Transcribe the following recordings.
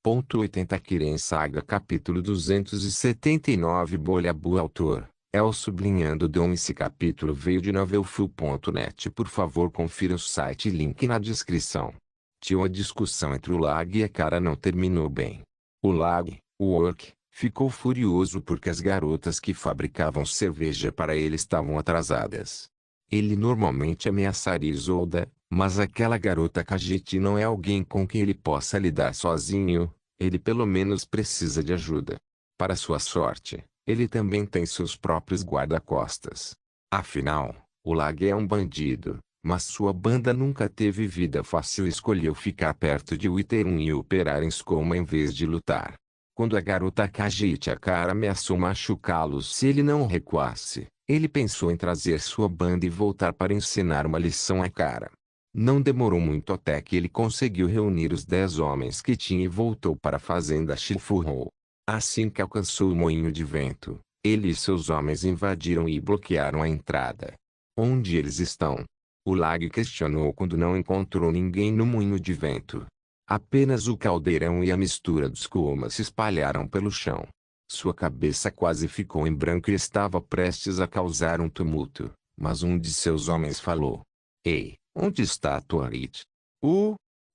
80 Kiren Saga Capítulo 279 Bolhabu Autor, El Sublinhando Dom. Esse capítulo veio de novelfull.net. Por favor confira o site, link na descrição. Tinha uma discussão entre o Lag e a Cara não terminou bem. O Lag, o Orc, ficou furioso porque as garotas que fabricavam cerveja para ele estavam atrasadas. Ele normalmente ameaçaria Isolda, mas aquela garota Khajiit não é alguém com quem ele possa lidar sozinho. Ele pelo menos precisa de ajuda. Para sua sorte, ele também tem seus próprios guarda-costas. Afinal, o Lag é um bandido, mas sua banda nunca teve vida fácil e escolheu ficar perto de Witherun e operar em Skooma em vez de lutar. Quando a garota Khajiit a Cara ameaçou machucá-los se ele não recuasse, ele pensou em trazer sua banda e voltar para ensinar uma lição a Cara. Não demorou muito até que ele conseguiu reunir os 10 homens que tinha e voltou para a fazenda Shifurou. Assim que alcançou o moinho de vento, ele e seus homens invadiram e bloquearam a entrada. Onde eles estão? O Lag questionou quando não encontrou ninguém no moinho de vento. Apenas o caldeirão e a mistura dos Skooma se espalharam pelo chão. Sua cabeça quase ficou em branco e estava prestes a causar um tumulto, mas um de seus homens falou: "Ei, onde está a Torit?"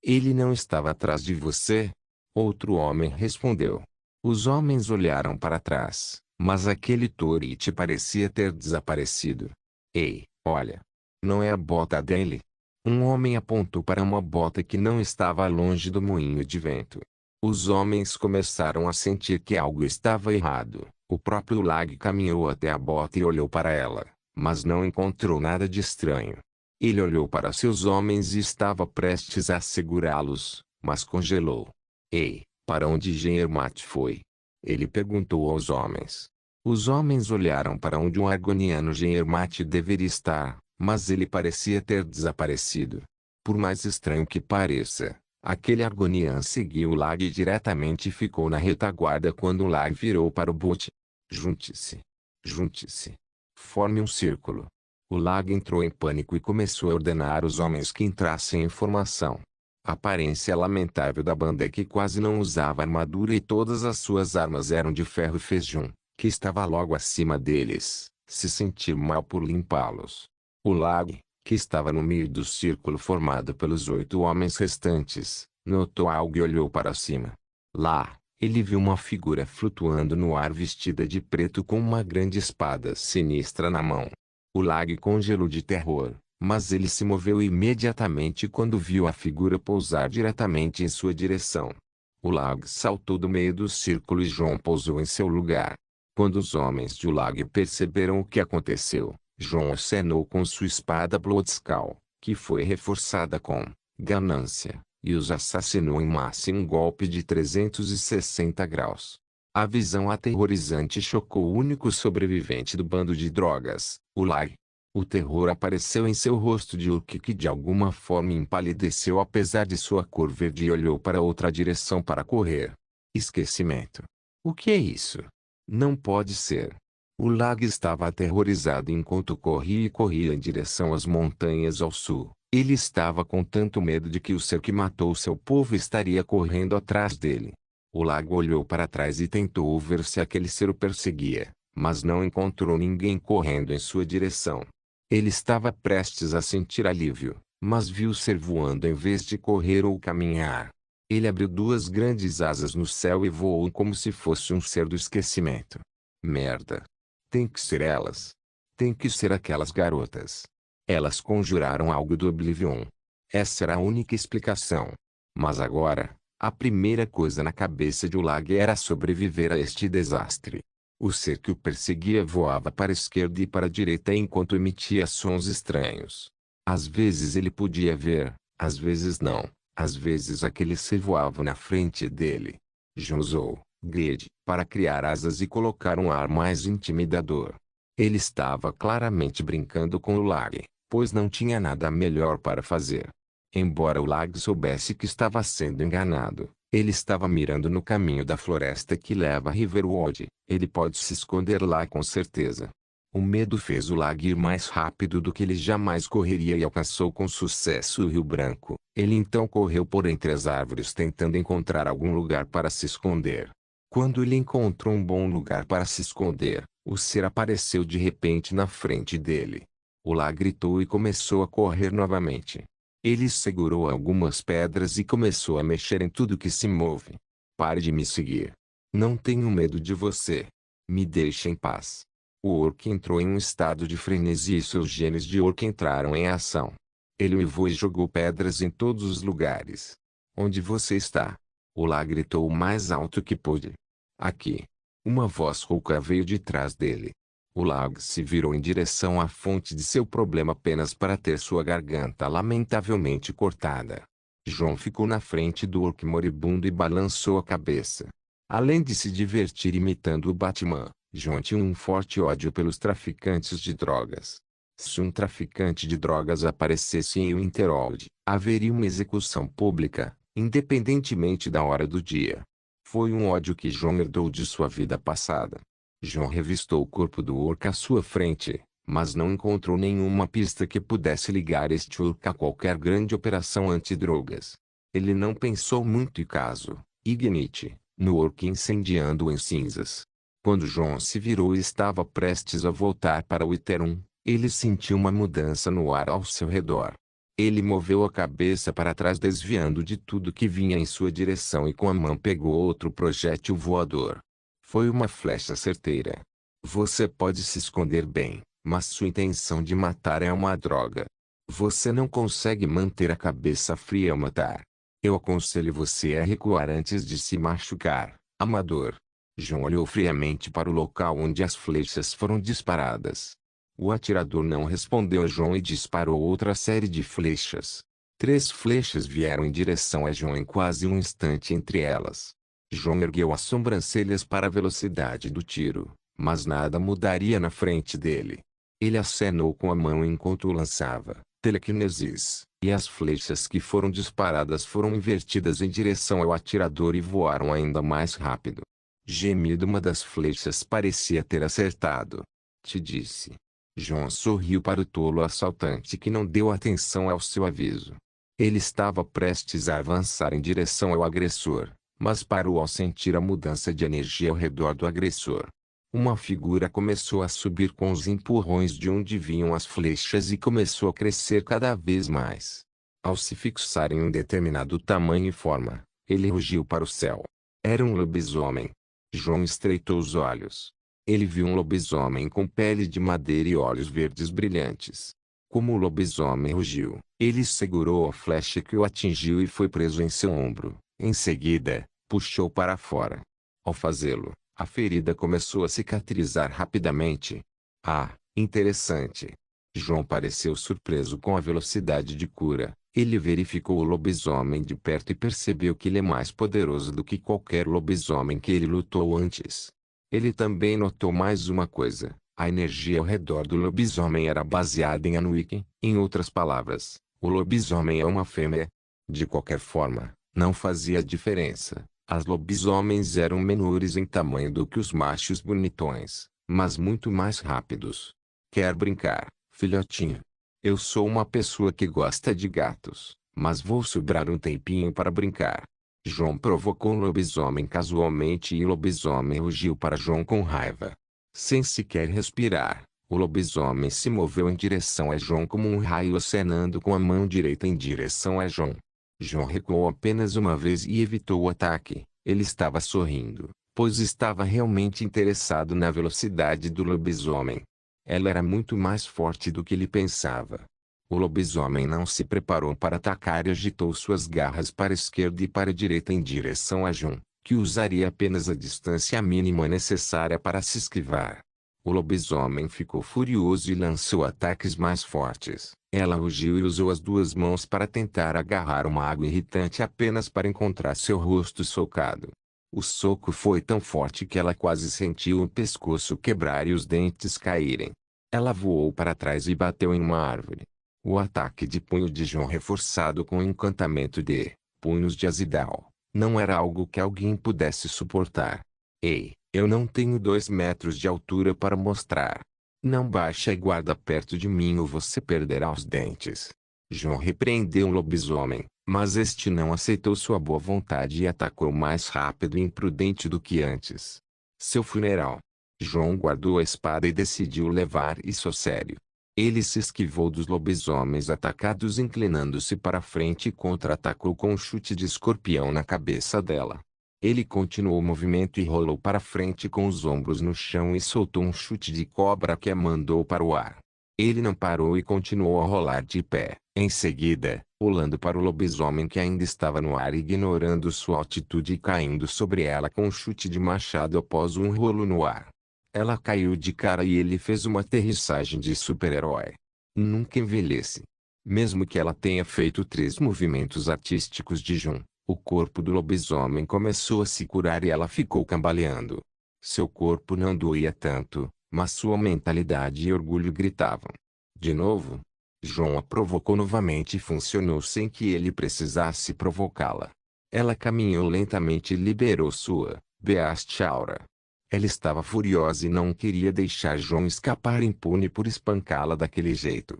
Ele não estava atrás de você?" Outro homem respondeu. Os homens olharam para trás, mas aquele Torit parecia ter desaparecido. "Ei, olha. Não é a bota dele?" Um homem apontou para uma bota que não estava longe do moinho de vento. Os homens começaram a sentir que algo estava errado. O próprio Lag caminhou até a bota e olhou para ela, mas não encontrou nada de estranho. Ele olhou para seus homens e estava prestes a segurá-los, mas congelou. "Ei, para onde Genhermat foi?" ele perguntou aos homens. Os homens olharam para onde um Argoniano Genhermat deveria estar, mas ele parecia ter desaparecido. Por mais estranho que pareça, aquele Argonian seguiu o Lag diretamente e ficou na retaguarda quando o Lag virou para o boot. Junte-se. Junte-se. Forme um círculo." O Lag entrou em pânico e começou a ordenar os homens que entrassem em formação. A aparência lamentável da banda é que quase não usava armadura e todas as suas armas eram de ferro e fez Jun, que estava logo acima deles, se sentir mal por limpá-los. O Lag, que estava no meio do círculo formado pelos 8 homens restantes, notou algo e olhou para cima. Lá, ele viu uma figura flutuando no ar vestida de preto com uma grande espada sinistra na mão. O Lag congelou de terror, mas ele se moveu imediatamente quando viu a figura pousar diretamente em sua direção. O Lag saltou do meio do círculo e Jon pousou em seu lugar. Quando os homens de Lag perceberam o que aconteceu, Jon acenou com sua espada Bloodskull, que foi reforçada com ganância, e os assassinou em massa em um golpe de 360 graus. A visão aterrorizante chocou o único sobrevivente do bando de drogas, o Lag. O terror apareceu em seu rosto de Orc que de alguma forma empalideceu apesar de sua cor verde e olhou para outra direção para correr. Esquecimento. O que é isso? Não pode ser. O Lag estava aterrorizado enquanto corria e corria em direção às montanhas ao sul. Ele estava com tanto medo de que o ser que matou seu povo estaria correndo atrás dele. O Lag olhou para trás e tentou ver se aquele ser o perseguia, mas não encontrou ninguém correndo em sua direção. Ele estava prestes a sentir alívio, mas viu o ser voando em vez de correr ou caminhar. Ele abriu 2 grandes asas no céu e voou como se fosse um ser do esquecimento. Merda. Tem que ser elas. Tem que ser aquelas garotas. Elas conjuraram algo do Oblivion. Essa era a única explicação. Mas agora, a primeira coisa na cabeça de Lag era sobreviver a este desastre. O ser que o perseguia voava para a esquerda e para a direita enquanto emitia sons estranhos. Às vezes ele podia ver, às vezes não. Às vezes aquele ser voava na frente dele. Jon usou Grid para criar asas e colocar um ar mais intimidador. Ele estava claramente brincando com o Lag, pois não tinha nada melhor para fazer. Embora o Lag soubesse que estava sendo enganado, ele estava mirando no caminho da floresta que leva a Riverwood. Ele pode se esconder lá com certeza. O medo fez o Lag ir mais rápido do que ele jamais correria e alcançou com sucesso o Rio Branco. Ele então correu por entre as árvores tentando encontrar algum lugar para se esconder. Quando ele encontrou um bom lugar para se esconder, o ser apareceu de repente na frente dele. O Lag gritou e começou a correr novamente. Ele segurou algumas pedras e começou a mexer em tudo que se move. Pare de me seguir. Não tenho medo de você. Me deixe em paz. O orc entrou em um estado de frenesi e seus genes de orc entraram em ação. Ele uivou e jogou pedras em todos os lugares. Onde você está? O Lag gritou o mais alto que pôde. Aqui. Uma voz rouca veio de trás dele. O Lag se virou em direção à fonte de seu problema apenas para ter sua garganta lamentavelmente cortada. João ficou na frente do orc moribundo e balançou a cabeça. Além de se divertir imitando o Batman, João tinha um forte ódio pelos traficantes de drogas. Se um traficante de drogas aparecesse em Winterhold, haveria uma execução pública, independentemente da hora do dia. Foi um ódio que João herdou de sua vida passada. João revistou o corpo do orc à sua frente, mas não encontrou nenhuma pista que pudesse ligar este orc a qualquer grande operação antidrogas. Ele não pensou muito e caso, Ignite, no orc incendiando em cinzas. Quando João se virou e estava prestes a voltar para o Iterum, ele sentiu uma mudança no ar ao seu redor. Ele moveu a cabeça para trás desviando de tudo que vinha em sua direção e com a mão pegou outro projétil voador. Foi uma flecha certeira. Você pode se esconder bem, mas sua intenção de matar é uma droga. Você não consegue manter a cabeça fria ao matar. Eu aconselho você a recuar antes de se machucar, amador. João olhou friamente para o local onde as flechas foram disparadas. O atirador não respondeu a João e disparou outra série de flechas. 3 flechas vieram em direção a João em quase um instante entre elas. João ergueu as sobrancelhas para a velocidade do tiro, mas nada mudaria na frente dele. Ele acenou com a mão enquanto o lançava, telequinesis, e as flechas que foram disparadas foram invertidas em direção ao atirador e voaram ainda mais rápido. Gemido, uma das flechas parecia ter acertado. Te disse. João sorriu para o tolo assaltante que não deu atenção ao seu aviso. Ele estava prestes a avançar em direção ao agressor, mas parou ao sentir a mudança de energia ao redor do agressor. Uma figura começou a subir com os empurrões de onde vinham as flechas e começou a crescer cada vez mais. Ao se fixar em um determinado tamanho e forma, ele rugiu para o céu. Era um lobisomem. João estreitou os olhos. Ele viu um lobisomem com pele de madeira e olhos verdes brilhantes. Como o lobisomem rugiu, ele segurou a flecha que o atingiu e foi preso em seu ombro. Em seguida, puxou para fora. Ao fazê-lo, a ferida começou a cicatrizar rapidamente. Ah, interessante. João pareceu surpreso com a velocidade de cura. Ele verificou o lobisomem de perto e percebeu que ele é mais poderoso do que qualquer lobisomem que ele lutou antes. Ele também notou mais uma coisa. A energia ao redor do lobisomem era baseada em Anuiken. Em outras palavras, o lobisomem é uma fêmea. De qualquer forma, não fazia diferença. As lobisomens eram menores em tamanho do que os machos bonitões, mas muito mais rápidos. Quer brincar, filhotinho? Eu sou uma pessoa que gosta de gatos, mas vou sobrar um tempinho para brincar. João provocou um lobisomem casualmente e o lobisomem rugiu para João com raiva. Sem sequer respirar, o lobisomem se moveu em direção a João como um raio acenando com a mão direita em direção a João. João recuou apenas uma vez e evitou o ataque. Ele estava sorrindo, pois estava realmente interessado na velocidade do lobisomem. Ela era muito mais forte do que ele pensava. O lobisomem não se preparou para atacar e agitou suas garras para a esquerda e para a direita em direção a João, que usaria apenas a distância mínima necessária para se esquivar. O lobisomem ficou furioso e lançou ataques mais fortes. Ela rugiu e usou as 2 mãos para tentar agarrar uma água irritante apenas para encontrar seu rosto socado. O soco foi tão forte que ela quase sentiu o pescoço quebrar e os dentes caírem. Ela voou para trás e bateu em uma árvore. O ataque de punho de João reforçado com o encantamento de punhos de Azidal não era algo que alguém pudesse suportar. Ei, eu não tenho 2 metros de altura para mostrar. Não baixe a guarda perto de mim ou você perderá os dentes. João repreendeu o lobisomem, mas este não aceitou sua boa vontade e atacou mais rápido e imprudente do que antes. Seu funeral. João guardou a espada e decidiu levar isso a sério. Ele se esquivou dos lobisomens atacados inclinando-se para frente e contra-atacou com um chute de escorpião na cabeça dela. Ele continuou o movimento e rolou para frente com os ombros no chão e soltou um chute de cobra que a mandou para o ar. Ele não parou e continuou a rolar de pé. Em seguida, pulando para o lobisomem que ainda estava no ar ignorando sua altitude e caindo sobre ela com um chute de machado após um rolo no ar. Ela caiu de cara e ele fez uma aterrissagem de super-herói. Nunca envelhece. Mesmo que ela tenha feito 3 movimentos artísticos de Jun, o corpo do lobisomem começou a se curar e ela ficou cambaleando. Seu corpo não doía tanto, mas sua mentalidade e orgulho gritavam. De novo, João a provocou novamente e funcionou sem que ele precisasse provocá-la. Ela caminhou lentamente e liberou sua Beast Aura. Ela estava furiosa e não queria deixar João escapar impune por espancá-la daquele jeito.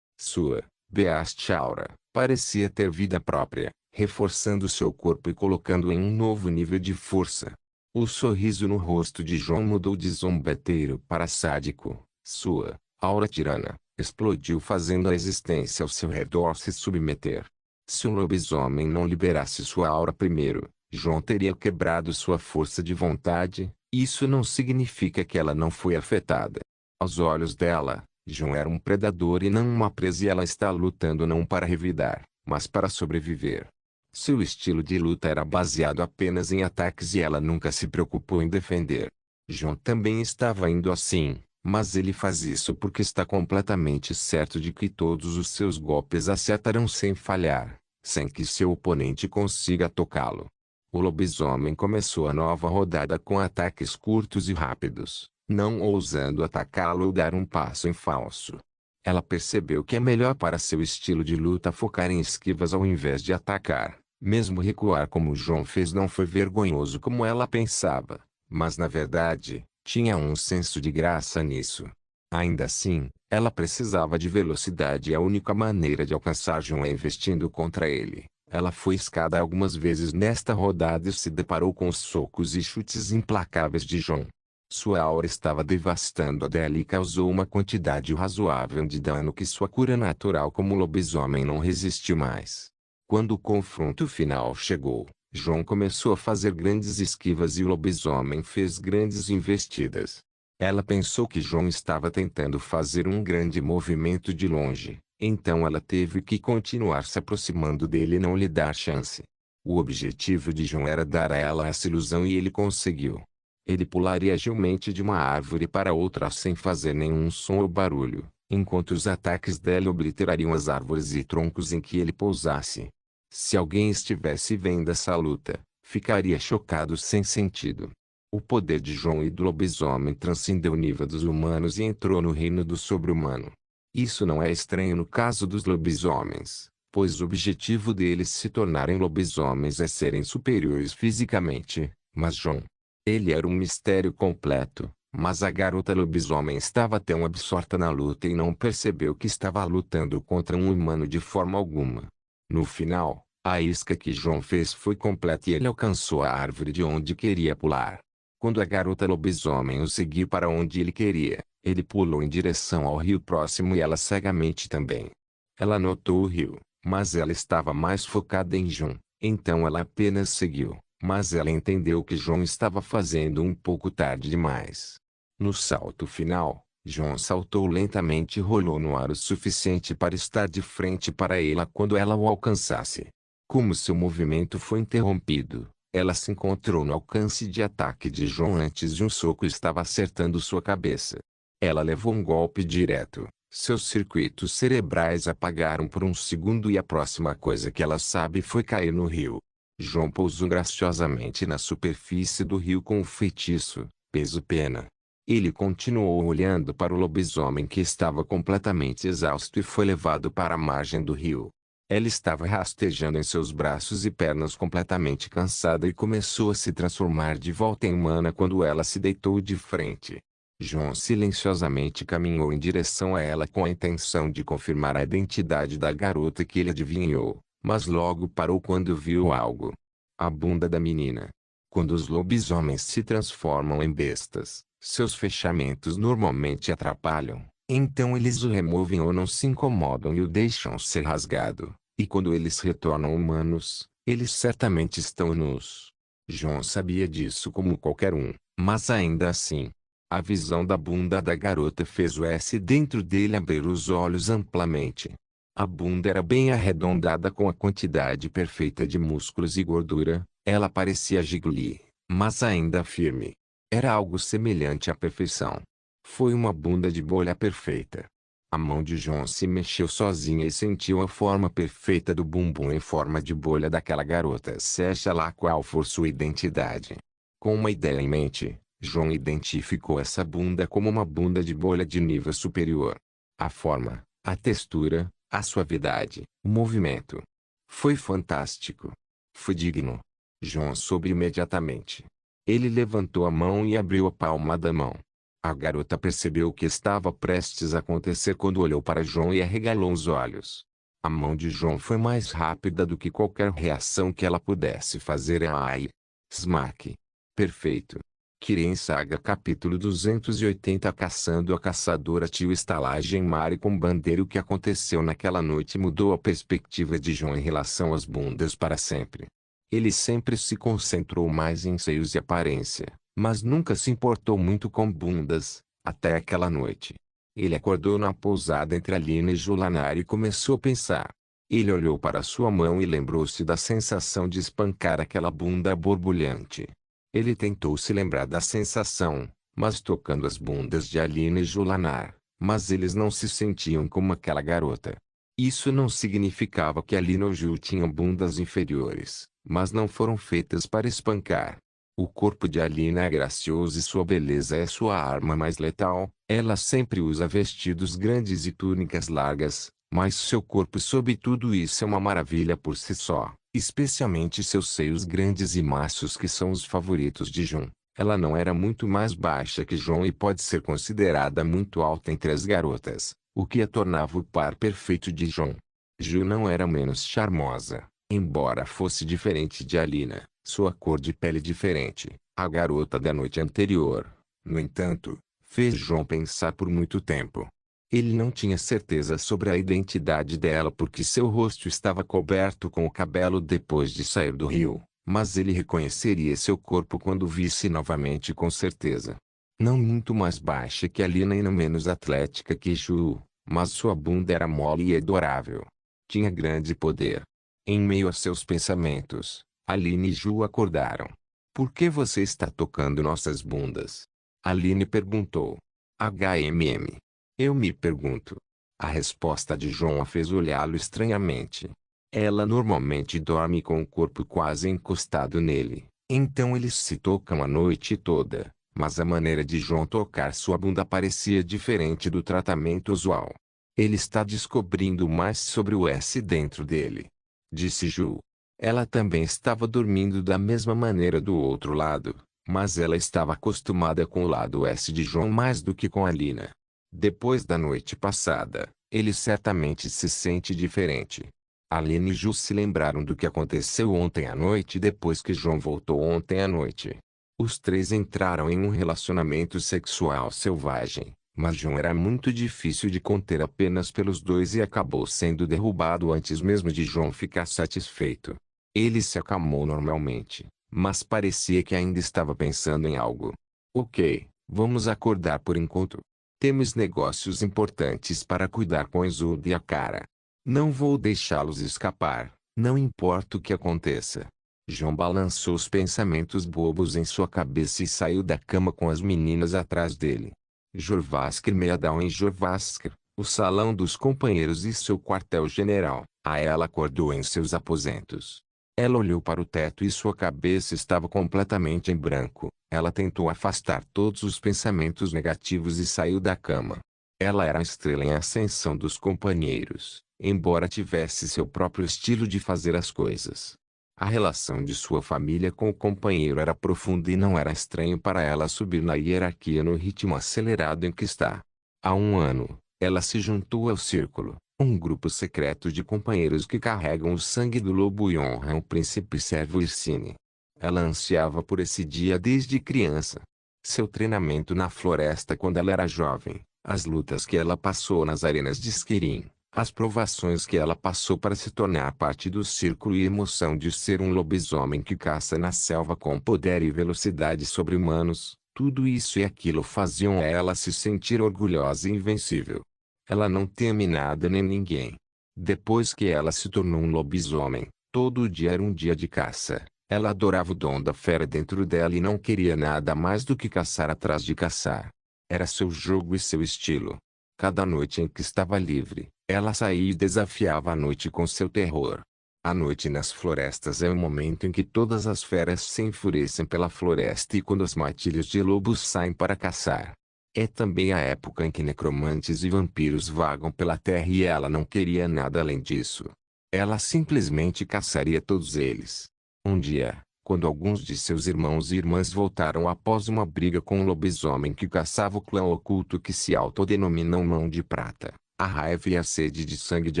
Sua Beast Aura parecia ter vida própria, reforçando seu corpo e colocando-o em um novo nível de força. O sorriso no rosto de João mudou de zombeteiro para sádico. Sua aura tirana explodiu fazendo a existência ao seu redor se submeter. Se o lobisomem não liberasse sua aura primeiro, João teria quebrado sua força de vontade. Isso não significa que ela não foi afetada. Aos olhos dela, João era um predador e não uma presa e ela está lutando não para revidar, mas para sobreviver. Seu estilo de luta era baseado apenas em ataques e ela nunca se preocupou em defender. João também estava indo assim, mas ele faz isso porque está completamente certo de que todos os seus golpes acertarão sem falhar, sem que seu oponente consiga tocá-lo. O lobisomem começou a nova rodada com ataques curtos e rápidos, não ousando atacá-lo ou dar um passo em falso. Ela percebeu que é melhor para seu estilo de luta focar em esquivas ao invés de atacar. Mesmo recuar como João fez não foi vergonhoso como ela pensava, mas na verdade, tinha um senso de graça nisso. Ainda assim, ela precisava de velocidade e a única maneira de alcançar João é investindo contra ele. Ela foi escada algumas vezes nesta rodada e se deparou com os socos e chutes implacáveis de João. Sua aura estava devastando dela e causou uma quantidade razoável de dano que sua cura natural como lobisomem não resistiu mais. Quando o confronto final chegou, João começou a fazer grandes esquivas e o lobisomem fez grandes investidas. Ela pensou que João estava tentando fazer um grande movimento de longe. Então ela teve que continuar se aproximando dele e não lhe dar chance. O objetivo de João era dar a ela essa ilusão e ele conseguiu. Ele pularia agilmente de uma árvore para outra sem fazer nenhum som ou barulho, enquanto os ataques dela obliterariam as árvores e troncos em que ele pousasse. Se alguém estivesse vendo essa luta, ficaria chocado sem sentido. O poder de João e do lobisomem transcendeu o nível dos humanos e entrou no reino do sobre-humano. Isso não é estranho no caso dos lobisomens, pois o objetivo deles se tornarem lobisomens é serem superiores fisicamente, mas João. Ele era um mistério completo, mas a garota lobisomem estava tão absorta na luta e não percebeu que estava lutando contra um humano de forma alguma. No final, a isca que João fez foi completa e ele alcançou a árvore de onde queria pular. Quando a garota lobisomem o seguiu para onde ele queria, ele pulou em direção ao rio próximo e ela cegamente também. Ela notou o rio, mas ela estava mais focada em João, então ela apenas seguiu, mas ela entendeu que João estava fazendo um pouco tarde demais. No salto final, João saltou lentamente e rolou no ar o suficiente para estar de frente para ela quando ela o alcançasse. Como seu movimento foi interrompido, ela se encontrou no alcance de ataque de João antes de um soco estava acertando sua cabeça. Ela levou um golpe direto. Seus circuitos cerebrais apagaram por um segundo e a próxima coisa que ela sabe foi cair no rio. João pousou graciosamente na superfície do rio com o feitiço, peso-pena. Ele continuou olhando para o lobisomem que estava completamente exausto e foi levado para a margem do rio. Ela estava rastejando em seus braços e pernas completamente cansada e começou a se transformar de volta em humana quando ela se deitou de frente. João silenciosamente caminhou em direção a ela com a intenção de confirmar a identidade da garota que ele adivinhou, mas logo parou quando viu algo. A bunda da menina. Quando os lobisomens se transformam em bestas, seus fechamentos normalmente atrapalham, então eles o removem ou não se incomodam e o deixam ser rasgado, e quando eles retornam humanos, eles certamente estão nus. João sabia disso como qualquer um, mas ainda assim, a visão da bunda da garota fez o S dentro dele abrir os olhos amplamente. A bunda era bem arredondada com a quantidade perfeita de músculos e gordura, ela parecia gigolie, mas ainda firme. Era algo semelhante à perfeição. Foi uma bunda de bolha perfeita. A mão de John se mexeu sozinha e sentiu a forma perfeita do bumbum em forma de bolha daquela garota, seja lá qual for sua identidade. Com uma ideia em mente, John identificou essa bunda como uma bunda de bolha de nível superior. A forma, a textura, a suavidade, o movimento. Foi fantástico. Foi digno. John soube imediatamente. Ele levantou a mão e abriu a palma da mão. A garota percebeu o que estava prestes a acontecer quando olhou para John e arregalou os olhos. A mão de John foi mais rápida do que qualquer reação que ela pudesse fazer. Ai! Smack! Perfeito! Kirin Saga capítulo 280 Caçando a caçadora Tio Estalagem Mari com bandeira. O que aconteceu naquela noite mudou a perspectiva de John em relação às bundas para sempre. Ele sempre se concentrou mais em seios e aparência, mas nunca se importou muito com bundas, até aquela noite. Ele acordou na pousada entre Alina e Julanar e começou a pensar. Ele olhou para sua mão e lembrou-se da sensação de espancar aquela bunda borbulhante. Ele tentou se lembrar da sensação, mas tocando as bundas de Alina e Julanar, mas eles não se sentiam como aquela garota. Isso não significava que Alina ou Ju tinham bundas inferiores, mas não foram feitas para espancar. O corpo de Alina é gracioso e sua beleza é sua arma mais letal. Ela sempre usa vestidos grandes e túnicas largas, mas seu corpo sob tudo isso é uma maravilha por si só, especialmente seus seios grandes e macios que são os favoritos de Jun. Ela não era muito mais baixa que Jun e pode ser considerada muito alta entre as garotas, o que a tornava o par perfeito de Jun. Ju não era menos charmosa, embora fosse diferente de Alina, sua cor de pele diferente, a garota da noite anterior. No entanto, fez João pensar por muito tempo. Ele não tinha certeza sobre a identidade dela porque seu rosto estava coberto com o cabelo depois de sair do rio, mas ele reconheceria seu corpo quando visse novamente com certeza. Não muito mais baixa que Alina e não menos atlética que Ju, mas sua bunda era mole e adorável. Tinha grande poder. Em meio a seus pensamentos, Aline e Ju acordaram. Por que você está tocando nossas bundas? Aline perguntou. HMM. Eu me pergunto. A resposta de João a fez olhá-lo estranhamente. Ela normalmente dorme com o corpo quase encostado nele, então eles se tocam a noite toda, mas a maneira de João tocar sua bunda parecia diferente do tratamento usual. Ele está descobrindo mais sobre o S dentro dele, disse Ju. Ela também estava dormindo da mesma maneira do outro lado, mas ela estava acostumada com o lado S de João mais do que com a Lina. Depois da noite passada, ele certamente se sente diferente. Aline e Ju se lembraram do que aconteceu ontem à noite depois que João voltou ontem à noite. Os três entraram em um relacionamento sexual selvagem, mas João era muito difícil de conter apenas pelos dois e acabou sendo derrubado antes mesmo de João ficar satisfeito. Ele se acalmou normalmente, mas parecia que ainda estava pensando em algo. Ok, vamos acordar por enquanto. Temos negócios importantes para cuidar com Isolde e a cara. Não vou deixá-los escapar, não importa o que aconteça. João balançou os pensamentos bobos em sua cabeça e saiu da cama com as meninas atrás dele. Jorvasker Meadown em Jorvasker, o salão dos companheiros e seu quartel-general. A ela acordou em seus aposentos. Ela olhou para o teto e sua cabeça estava completamente em branco. Ela tentou afastar todos os pensamentos negativos e saiu da cama. Ela era a estrela em ascensão dos companheiros, embora tivesse seu próprio estilo de fazer as coisas. A relação de sua família com o companheiro era profunda e não era estranho para ela subir na hierarquia no ritmo acelerado em que está. Há um ano, ela se juntou ao Círculo, um grupo secreto de companheiros que carregam o sangue do lobo e honram o príncipe servo Irsine. Ela ansiava por esse dia desde criança. Seu treinamento na floresta quando ela era jovem, as lutas que ela passou nas arenas de Skirin, as provações que ela passou para se tornar parte do círculo e a emoção de ser um lobisomem que caça na selva com poder e velocidade sobre-humanos, tudo isso e aquilo faziam ela se sentir orgulhosa e invencível. Ela não teme nada nem ninguém. Depois que ela se tornou um lobisomem, todo dia era um dia de caça. Ela adorava o dom da fera dentro dela e não queria nada mais do que caçar atrás de caçar. Era seu jogo e seu estilo. Cada noite em que estava livre, ela saía e desafiava a noite com seu terror. A noite nas florestas é o momento em que todas as feras se enfurecem pela floresta e quando as matilhas de lobos saem para caçar. É também a época em que necromantes e vampiros vagam pela terra e ela não queria nada além disso. Ela simplesmente caçaria todos eles. Um dia, quando alguns de seus irmãos e irmãs voltaram após uma briga com um lobisomem que caçava o clã oculto que se autodenominou Mão de Prata, a raiva e a sede de sangue de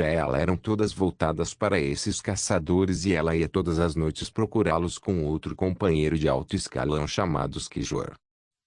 ela eram todas voltadas para esses caçadores e ela ia todas as noites procurá-los com outro companheiro de alto escalão chamado Skijor.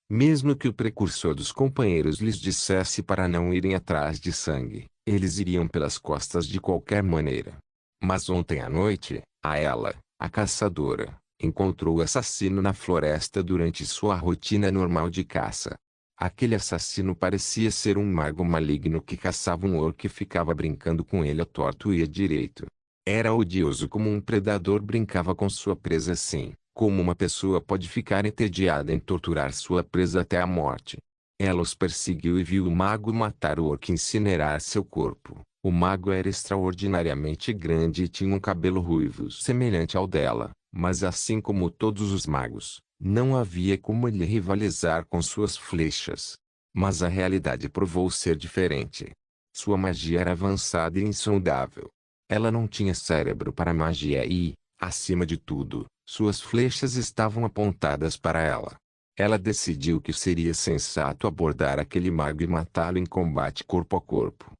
Mesmo que o precursor dos companheiros lhes dissesse para não irem atrás de sangue, eles iriam pelas costas de qualquer maneira. Mas ontem à noite, a caçadora, encontrou o assassino na floresta durante sua rotina normal de caça. Aquele assassino parecia ser um mago maligno que caçava um orc e ficava brincando com ele a torto e a direito. Era odioso como um predador brincava com sua presa assim, como uma pessoa pode ficar entediada em torturar sua presa até a morte. Ela os perseguiu e viu o mago matar o orc e incinerar seu corpo. O mago era extraordinariamente grande e tinha um cabelo ruivo semelhante ao dela, mas assim como todos os magos, não havia como ele rivalizar com suas flechas. Mas a realidade provou ser diferente. Sua magia era avançada e insondável. Ela não tinha cérebro para magia e, acima de tudo, suas flechas estavam apontadas para ela. Ela decidiu que seria sensato abordar aquele mago e matá-lo em combate corpo a corpo.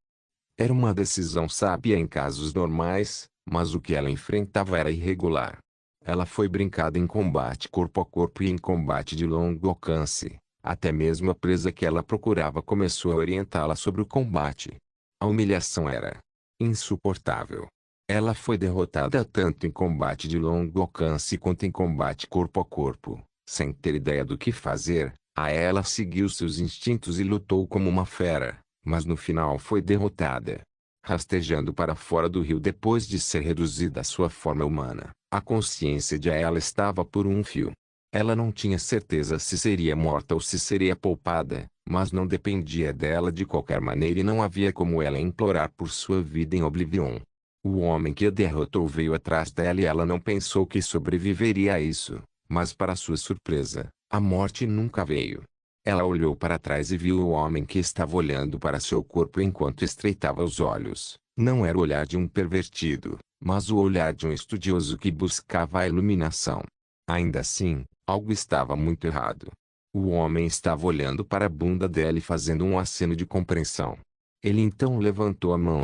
Era uma decisão sábia em casos normais, mas o que ela enfrentava era irregular. Ela foi brincada em combate corpo a corpo e em combate de longo alcance. Até mesmo a presa que ela procurava começou a orientá-la sobre o combate. A humilhação era insuportável. Ela foi derrotada tanto em combate de longo alcance quanto em combate corpo a corpo. Sem ter ideia do que fazer, ela seguiu seus instintos e lutou como uma fera, mas no final foi derrotada. Rastejando para fora do rio depois de ser reduzida à sua forma humana, a consciência de ela estava por um fio. Ela não tinha certeza se seria morta ou se seria poupada, mas não dependia dela de qualquer maneira e não havia como ela implorar por sua vida em Oblivion. O homem que a derrotou veio atrás dela e ela não pensou que sobreviveria a isso, mas para sua surpresa, a morte nunca veio. Ela olhou para trás e viu o homem que estava olhando para seu corpo enquanto estreitava os olhos. Não era o olhar de um pervertido, mas o olhar de um estudioso que buscava a iluminação. Ainda assim, algo estava muito errado. O homem estava olhando para a bunda dela e fazendo um aceno de compreensão. Ele então levantou a mão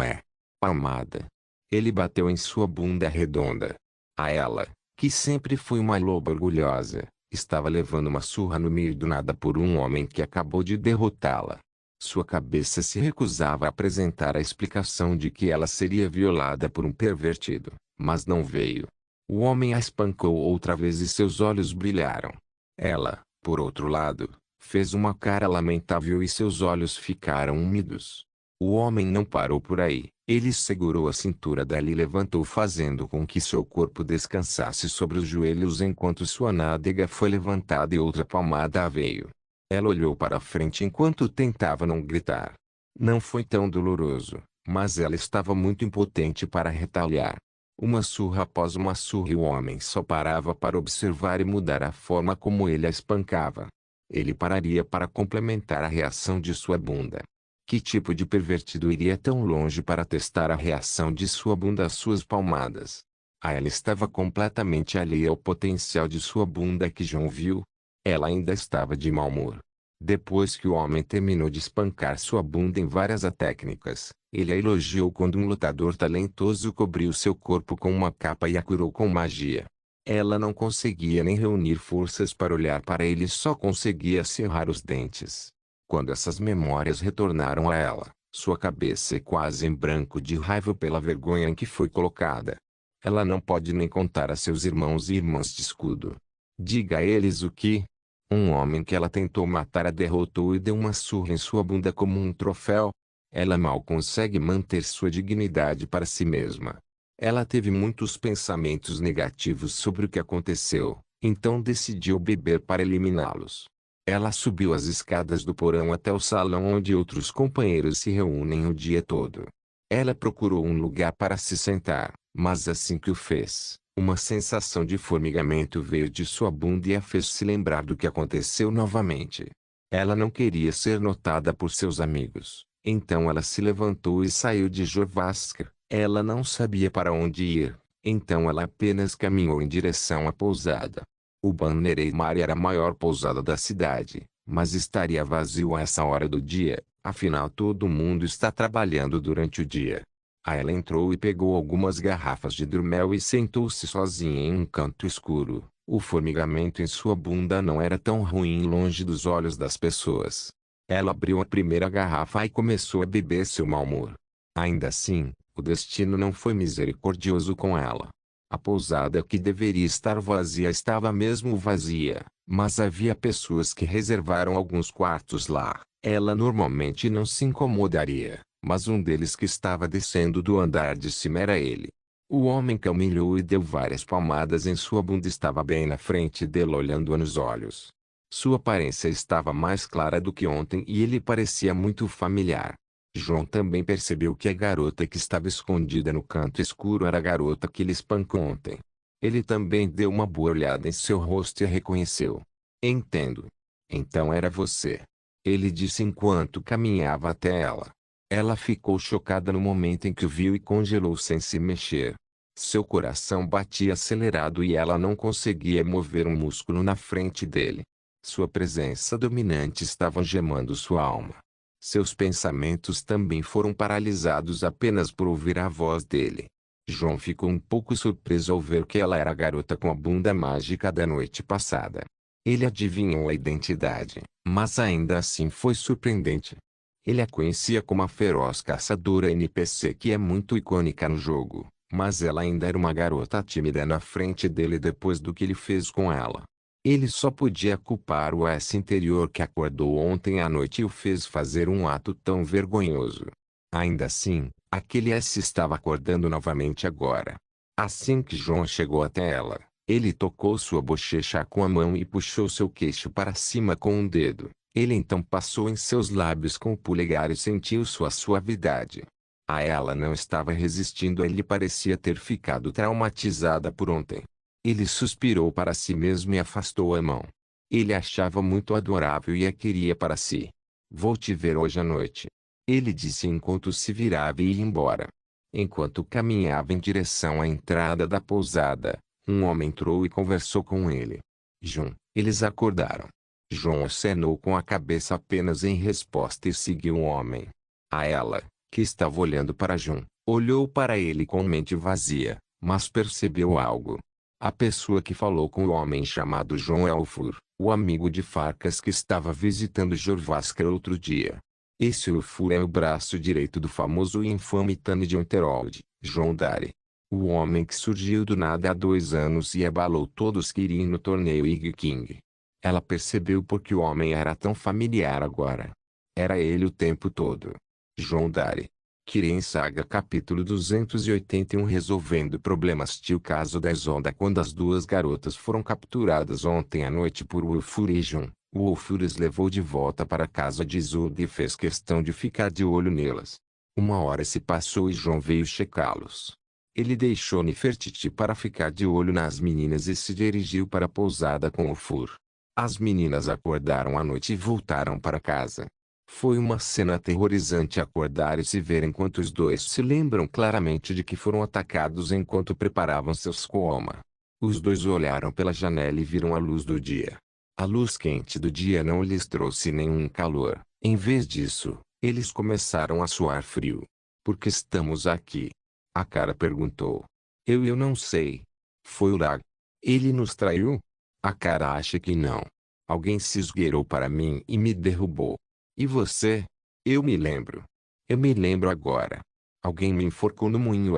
palmada. Ele bateu em sua bunda redonda. Ela, que sempre foi uma loba orgulhosa, estava levando uma surra no meio do nada por um homem que acabou de derrotá-la. Sua cabeça se recusava a apresentar a explicação de que ela seria violada por um pervertido, mas não veio. O homem a espancou outra vez e seus olhos brilharam. Ela, por outro lado, fez uma cara lamentável e seus olhos ficaram úmidos. O homem não parou por aí. Ele segurou a cintura dela e levantou fazendo com que seu corpo descansasse sobre os joelhos enquanto sua nádega foi levantada e outra palmada veio. Ela olhou para frente enquanto tentava não gritar. Não foi tão doloroso, mas ela estava muito impotente para retaliar. Uma surra após uma surra e o homem só parava para observar e mudar a forma como ele a espancava. Ele pararia para complementar a reação de sua bunda. Que tipo de pervertido iria tão longe para testar a reação de sua bunda às suas palmadas? Ela estava completamente alheia ao potencial de sua bunda que John viu. Ela ainda estava de mau humor. Depois que o homem terminou de espancar sua bunda em várias técnicas, ele a elogiou quando um lutador talentoso cobriu seu corpo com uma capa e a curou com magia. Ela não conseguia nem reunir forças para olhar para ele e só conseguia cerrar os dentes. Quando essas memórias retornaram a ela, sua cabeça é quase em branco de raiva pela vergonha em que foi colocada. Ela não pode nem contar a seus irmãos e irmãs de escudo. Diga a eles o que? Um homem que ela tentou matar a derrotou e deu uma surra em sua bunda como um troféu. Ela mal consegue manter sua dignidade para si mesma. Ela teve muitos pensamentos negativos sobre o que aconteceu, então decidiu beber para eliminá-los. Ela subiu as escadas do porão até o salão onde outros companheiros se reúnem o dia todo. Ela procurou um lugar para se sentar, mas assim que o fez, uma sensação de formigamento veio de sua bunda e a fez se lembrar do que aconteceu novamente. Ela não queria ser notada por seus amigos, então ela se levantou e saiu de Jorrvaskr. Ela não sabia para onde ir, então ela apenas caminhou em direção à pousada. O Bannerheimar era a maior pousada da cidade, mas estaria vazio a essa hora do dia, afinal todo mundo está trabalhando durante o dia. Ela entrou e pegou algumas garrafas de hidromel e sentou-se sozinha em um canto escuro. O formigamento em sua bunda não era tão ruim longe dos olhos das pessoas. Ela abriu a primeira garrafa e começou a beber seu mau humor. Ainda assim, o destino não foi misericordioso com ela. A pousada que deveria estar vazia estava mesmo vazia, mas havia pessoas que reservaram alguns quartos lá. Ela normalmente não se incomodaria, mas um deles que estava descendo do andar de cima era ele. O homem que a humilhou e deu várias palmadas em sua bunda estava bem na frente dele olhando-a nos olhos. Sua aparência estava mais clara do que ontem e ele parecia muito familiar. João também percebeu que a garota que estava escondida no canto escuro era a garota que ele espancou ontem. Ele também deu uma boa olhada em seu rosto e a reconheceu. Entendo. Então era você. Ele disse enquanto caminhava até ela. Ela ficou chocada no momento em que o viu e congelou sem se mexer. Seu coração batia acelerado e ela não conseguia mover um músculo na frente dele. Sua presença dominante estava gemando sua alma. Seus pensamentos também foram paralisados apenas por ouvir a voz dele. João ficou um pouco surpreso ao ver que ela era a garota com a bunda mágica da noite passada. Ele adivinhou a identidade, mas ainda assim foi surpreendente. Ele a conhecia como a feroz caçadora NPC que é muito icônica no jogo, mas ela ainda era uma garota tímida na frente dele depois do que ele fez com ela. Ele só podia culpar o S interior que acordou ontem à noite e o fez fazer um ato tão vergonhoso. Ainda assim, aquele S estava acordando novamente agora. Assim que João chegou até ela, ele tocou sua bochecha com a mão e puxou seu queixo para cima com um dedo. Ele então passou em seus lábios com o polegar e sentiu sua suavidade. Ela não estava resistindo. Ele parecia ter ficado traumatizada por ontem. Ele suspirou para si mesmo e afastou a mão. Ele a achava muito adorável e a queria para si. Vou te ver hoje à noite. Ele disse enquanto se virava e ia embora. Enquanto caminhava em direção à entrada da pousada, um homem entrou e conversou com ele. João, eles acordaram. João acenou com a cabeça apenas em resposta e seguiu o homem. Ela, que estava olhando para João, olhou para ele com mente vazia, mas percebeu algo. A pessoa que falou com o homem chamado João é Ulfur, o amigo de Farkas que estava visitando Jorrvaskr outro dia. Esse Ulfur é o braço direito do famoso e infame Tani de Unterold, João Dari. O homem que surgiu do nada há 2 anos e abalou todos que iriam no torneio Ig King. Ela percebeu porque o homem era tão familiar agora. Era ele o tempo todo. João Dari. Kirin Saga Capítulo 281 Resolvendo problemas. Tio caso da Isolda. Quando as duas garotas foram capturadas ontem à noite por Ulfur e João, o Ulfur as levou de volta para a casa de Isolda e fez questão de ficar de olho nelas. 1 hora se passou e João veio checá-los. Ele deixou Nefertiti para ficar de olho nas meninas e se dirigiu para a pousada com Ulfur. As meninas acordaram à noite e voltaram para casa. Foi uma cena aterrorizante acordar e se ver enquanto os dois se lembram claramente de que foram atacados enquanto preparavam seus coma. Os dois olharam pela janela e viram a luz do dia. A luz quente do dia não lhes trouxe nenhum calor. Em vez disso, eles começaram a suar frio. Por que estamos aqui? A cara perguntou. Eu não sei. Foi o Lag. Ele nos traiu? A cara acha que não. Alguém se esgueirou para mim e me derrubou. E você? Eu me lembro. Eu me lembro agora. Alguém me enforcou no moinho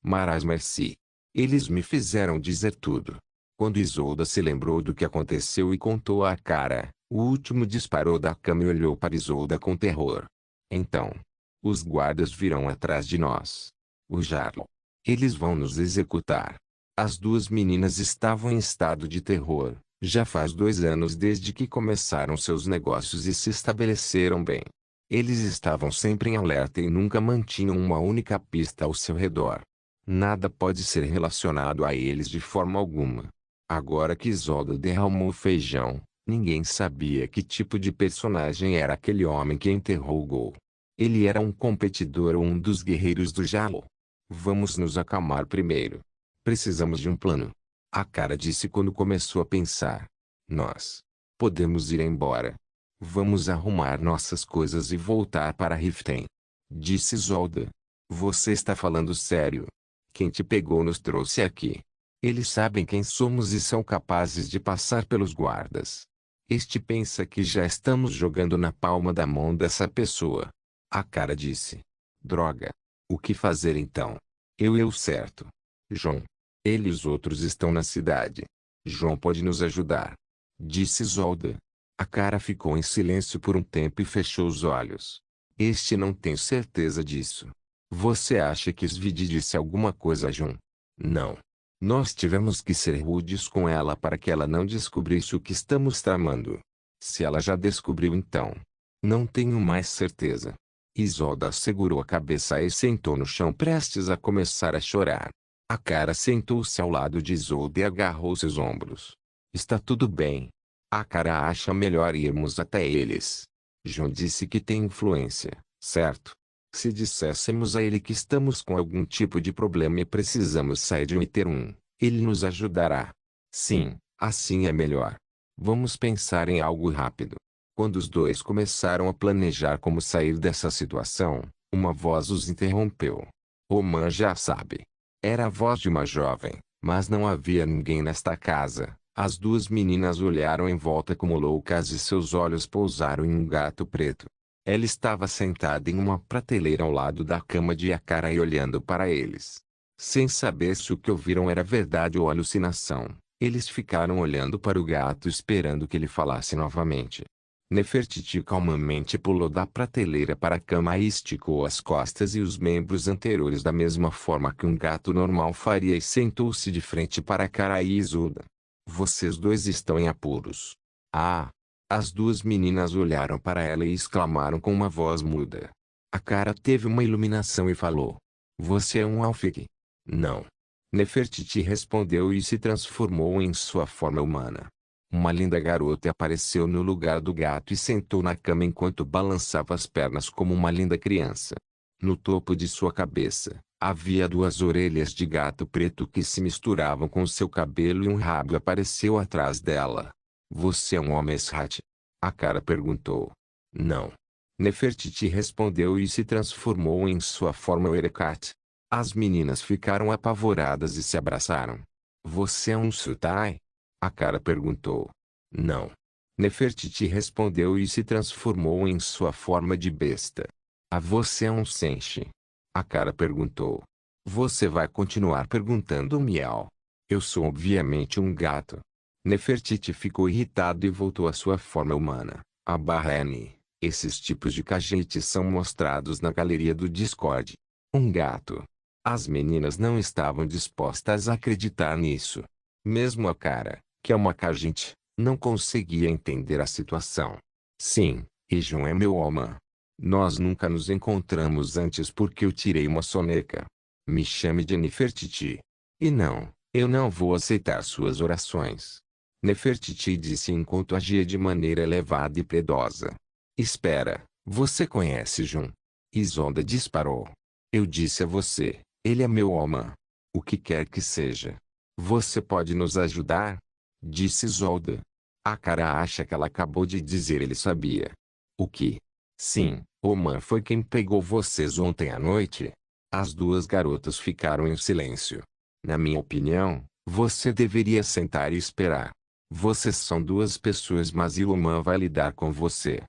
Maras Merci. Eles me fizeram dizer tudo. Quando Isolda se lembrou do que aconteceu e contou à cara, o último disparou da cama e olhou para Isolda com terror. Então, os guardas virão atrás de nós. O Jarl. Eles vão nos executar. As duas meninas estavam em estado de terror. Já faz 2 anos desde que começaram seus negócios e se estabeleceram bem. Eles estavam sempre em alerta e nunca mantinham uma única pista ao seu redor. Nada pode ser relacionado a eles de forma alguma. Agora que Isolda derramou feijão, ninguém sabia que tipo de personagem era aquele homem que interrogou. Ele era um competidor ou um dos guerreiros do Jarl? Vamos nos acalmar primeiro. Precisamos de um plano. A cara disse quando começou a pensar. Nós podemos ir embora. Vamos arrumar nossas coisas e voltar para Riften. Disse Isolda. Você está falando sério? Quem te pegou nos trouxe aqui. Eles sabem quem somos e são capazes de passar pelos guardas. Este pensa que já estamos jogando na palma da mão dessa pessoa. A cara disse. Droga. O que fazer então? Eu certo. João. Ele e os outros estão na cidade. João pode nos ajudar. Disse Isolda. A cara ficou em silêncio por um tempo e fechou os olhos. Este não tem certeza disso. Você acha que Svidi disse alguma coisa a João? Não. Nós tivemos que ser rudes com ela para que ela não descobrisse o que estamos tramando. Se ela já descobriu então. Não tenho mais certeza. Isolda segurou a cabeça e sentou no chão prestes a começar a chorar. A cara sentou-se ao lado de Isolda e agarrou seus ombros. Está tudo bem. A cara acha melhor irmos até eles. João disse que tem influência, certo? Se disséssemos a ele que estamos com algum tipo de problema e precisamos sair de um, ele nos ajudará. Sim, assim é melhor. Vamos pensar em algo rápido. Quando os dois começaram a planejar como sair dessa situação, uma voz os interrompeu. Roman já sabe. Era a voz de uma jovem, mas não havia ninguém nesta casa. As duas meninas olharam em volta como loucas e seus olhos pousaram em um gato preto. Ela estava sentada em uma prateleira ao lado da cama de Akara e olhando para eles. Sem saber se o que ouviram era verdade ou alucinação, eles ficaram olhando para o gato esperando que ele falasse novamente. Nefertiti calmamente pulou da prateleira para a cama e esticou as costas e os membros anteriores da mesma forma que um gato normal faria e sentou-se de frente para Akara e Isolda. Vocês dois estão em apuros. Ah! As duas meninas olharam para ela e exclamaram com uma voz muda. A cara teve uma iluminação e falou. Você é um Alfig? Não. Nefertiti respondeu e se transformou em sua forma humana. Uma linda garota apareceu no lugar do gato e sentou na cama enquanto balançava as pernas como uma linda criança. No topo de sua cabeça, havia 2 orelhas de gato preto que se misturavam com seu cabelo e um rabo apareceu atrás dela. Você é um homem Esrat? A cara perguntou. Não. Nefertiti respondeu e se transformou em sua forma Erekat. As meninas ficaram apavoradas e se abraçaram. Você é um Sutai? A cara perguntou. Não. Nefertiti respondeu e se transformou em sua forma de besta. Você é um Senshi? A cara perguntou. Você vai continuar perguntando miau? Eu sou obviamente um gato. Nefertiti ficou irritado e voltou à sua forma humana. N. Esses tipos de cajetes são mostrados na galeria do Discord. Um gato. As meninas não estavam dispostas a acreditar nisso. Mesmo a cara, que é uma cajete, não conseguia entender a situação. Sim, Ejun é meu homem. Nós nunca nos encontramos antes porque eu tirei uma soneca. Me chame de Nefertiti. E não, eu não vou aceitar suas orações. Nefertiti disse enquanto agia de maneira elevada e piedosa. Espera, Você conhece Jun? Isolda disparou. Eu disse a você, ele é meu homem. O que quer que seja. Você pode nos ajudar? Disse Isolda. A cara acha que ela acabou de dizer ele sabia. O que? Sim, Oman foi quem pegou vocês ontem à noite. As duas garotas ficaram em silêncio. Na minha opinião, você deveria sentar e esperar. Vocês são duas pessoas mas Oman vai lidar com você.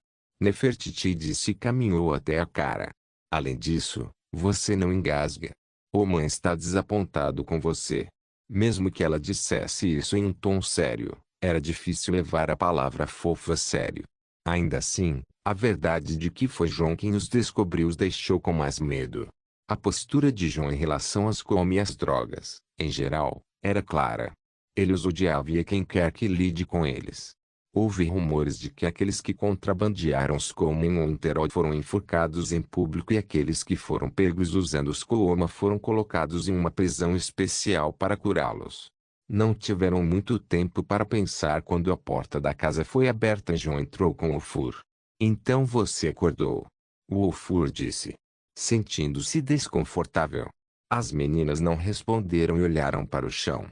Nefertiti disse e caminhou até a cara. Além disso, você não engasga. Oman está desapontado com você. Mesmo que ela dissesse isso em um tom sério, era difícil levar a palavra fofa a sério. Ainda assim, a verdade de que foi John quem os descobriu os deixou com mais medo. A postura de John em relação às come e às drogas, em geral, era clara. Ele os odiava e a quem quer que lide com eles. Houve rumores de que aqueles que contrabandearam os como em Monterol foram enforcados em público e aqueles que foram pegos usando os Kooma foram colocados em uma prisão especial para curá-los. Não tiveram muito tempo para pensar quando a porta da casa foi aberta e John entrou com o Fur. Então você acordou. O Ofur disse, sentindo-se desconfortável. As meninas não responderam e olharam para o chão.